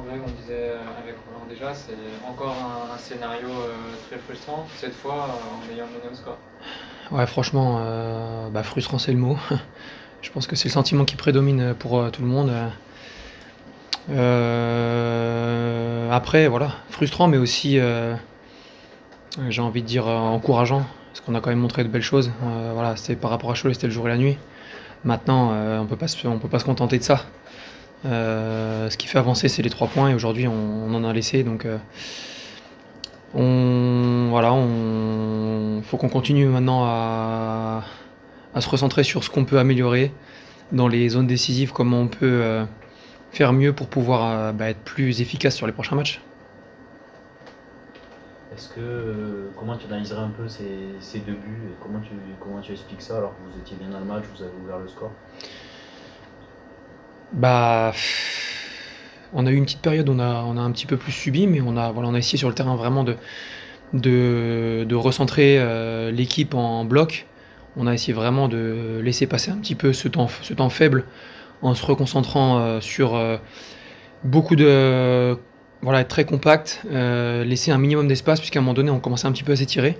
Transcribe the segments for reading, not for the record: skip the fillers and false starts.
Greg, on disait avec Roland déjà, c'est encore un scénario très frustrant, cette fois en ayant mené au score. Ouais, franchement, frustrant c'est le mot. Je pense que c'est le sentiment qui prédomine pour tout le monde. Après, voilà, frustrant, mais aussi, j'ai envie de dire, encourageant, parce qu'on a quand même montré de belles choses. Voilà, c'est par rapport à Cholet, c'était le jour et la nuit. Maintenant, on peut pas se contenter de ça. Ce qui fait avancer, c'est les 3 points, et aujourd'hui, on en a laissé. Donc, faut qu'on continue maintenant à se recentrer sur ce qu'on peut améliorer dans les zones décisives, comment on peut faire mieux pour pouvoir être plus efficace sur les prochains matchs. Comment tu analyserais un peu ces deux buts et comment tu expliques ça alors que vous étiez bien dans le match, vous avez ouvert le score? Bah, on a eu une petite période où on a un petit peu plus subi, mais on a essayé sur le terrain vraiment de recentrer l'équipe en bloc. On a essayé vraiment de laisser passer un petit peu ce temps faible en se reconcentrant sur beaucoup de. Voilà, être très compact, laisser un minimum d'espace, puisqu'à un moment donné, on commençait un petit peu à s'étirer.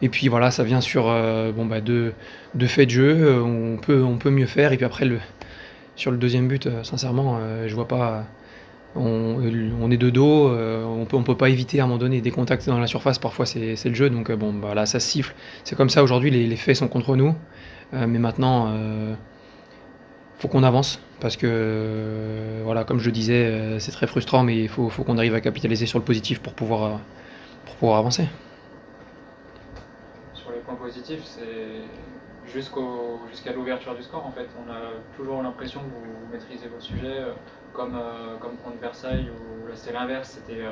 Et puis voilà, ça vient sur deux faits de jeu, on peut mieux faire. Et puis après, sur le deuxième but, sincèrement, je vois pas. On est de dos, on peut pas éviter à un moment donné des contacts dans la surface, parfois c'est le jeu, donc là ça siffle. C'est comme ça aujourd'hui, les faits sont contre nous, mais maintenant faut qu'on avance, parce que voilà, comme je le disais, c'est très frustrant, mais il faut qu'on arrive à capitaliser sur le positif pour pouvoir avancer. Sur les points positifs, c'est jusqu'à l'ouverture du score en fait. On a toujours l'impression que vous maîtrisez vos sujets, comme contre Versailles où là c'était l'inverse, c'était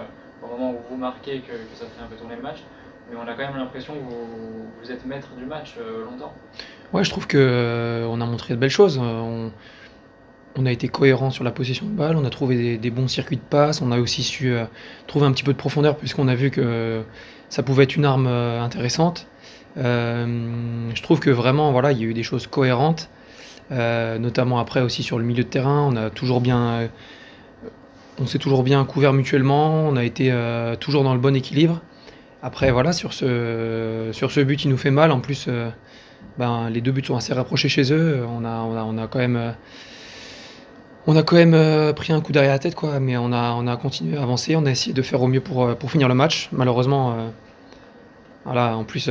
au moment où vous marquez que ça fait un peu tourner le match. Mais on a quand même l'impression que vous êtes maître du match longtemps. Ouais, je trouve que on a montré de belles choses. On a été cohérent sur la possession de balle, on a trouvé des bons circuits de passe, on a aussi su trouver un petit peu de profondeur, puisqu'on a vu que ça pouvait être une arme intéressante. Je trouve que vraiment, voilà, il y a eu des choses cohérentes, notamment après aussi sur le milieu de terrain. On s'est toujours bien couvert mutuellement, on a été toujours dans le bon équilibre. Après, voilà, sur ce but, il nous fait mal. En plus, les deux buts sont assez rapprochés chez eux. On a quand même pris un coup derrière la tête, quoi, mais on a continué à avancer, on a essayé de faire au mieux pour finir le match. Malheureusement, voilà, en plus,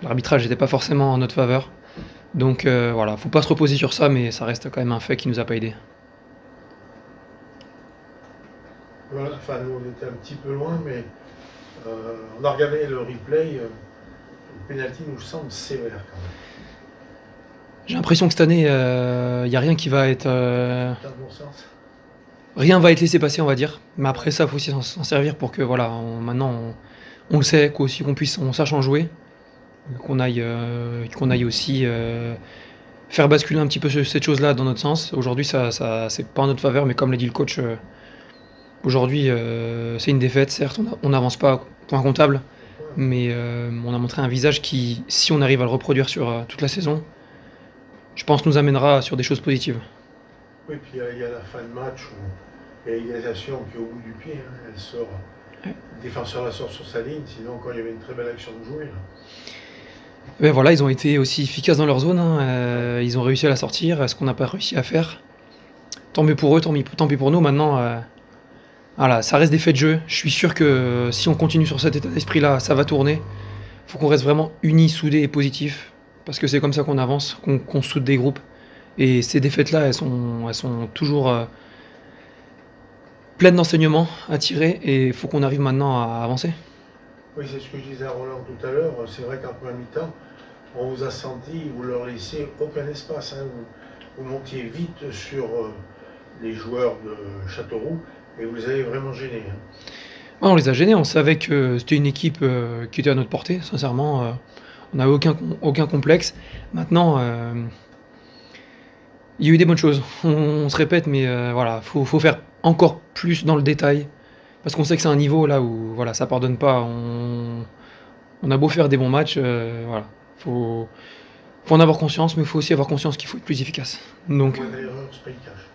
l'arbitrage n'était pas forcément en notre faveur. Donc voilà, faut pas se reposer sur ça, mais ça reste quand même un fait qui nous a pas aidé. Voilà, enfin, nous on était un petit peu loin, mais on a regardé le replay. Le penalty nous semble sévère quand même. J'ai l'impression que cette année, il y a rien qui va être. Dans le bon sens. Rien va être laissé passer, on va dire. Mais après ça, faut aussi s'en servir pour que voilà, maintenant on le sait, on sache en jouer, qu'on aille aussi faire basculer un petit peu cette chose-là dans notre sens. Aujourd'hui, ça c'est pas en notre faveur, mais comme l'a dit le coach, aujourd'hui c'est une défaite. Certes, on n'avance pas point comptable, mais on a montré un visage qui, si on arrive à le reproduire sur toute la saison, je pense nous amènera sur des choses positives. Oui, puis il y a la fin de match où il y a l'égalisation qui est au bout du pied. Hein, elle sort, le défenseur la sort sur sa ligne, sinon quand il y avait une très belle action de jouer. Là. Ben voilà, ils ont été aussi efficaces dans leur zone, hein, ils ont réussi à la sortir, ce qu'on n'a pas réussi à faire. Tant mieux pour eux, tant pis pour nous. Maintenant, voilà, ça reste des faits de jeu. Je suis sûr que si on continue sur cet état d'esprit-là, ça va tourner. Il faut qu'on reste vraiment unis, soudés et positifs, parce que c'est comme ça qu'on avance, qu'on soude des groupes. Et ces défaites-là, elles sont toujours pleines d'enseignements à tirer, et il faut qu'on arrive maintenant à avancer. Oui, c'est ce que je disais à Roland tout à l'heure. C'est vrai qu'en première mi-temps, on vous a senti, vous leur laissiez aucun espace. Hein. Vous montiez vite sur les joueurs de Châteauroux et vous les avez vraiment gênés. Hein. Ouais, on les a gênés, on savait que c'était une équipe qui était à notre portée, sincèrement. On n'avait aucun complexe. Maintenant, il y a eu des bonnes choses. On se répète, mais voilà, faut faire encore plus dans le détail. Parce qu'on sait que c'est un niveau là où voilà, ça pardonne pas. On a beau faire des bons matchs, voilà, faut en avoir conscience, mais il faut aussi avoir conscience qu'il faut être plus efficace. Donc, L'erreur se paye cash.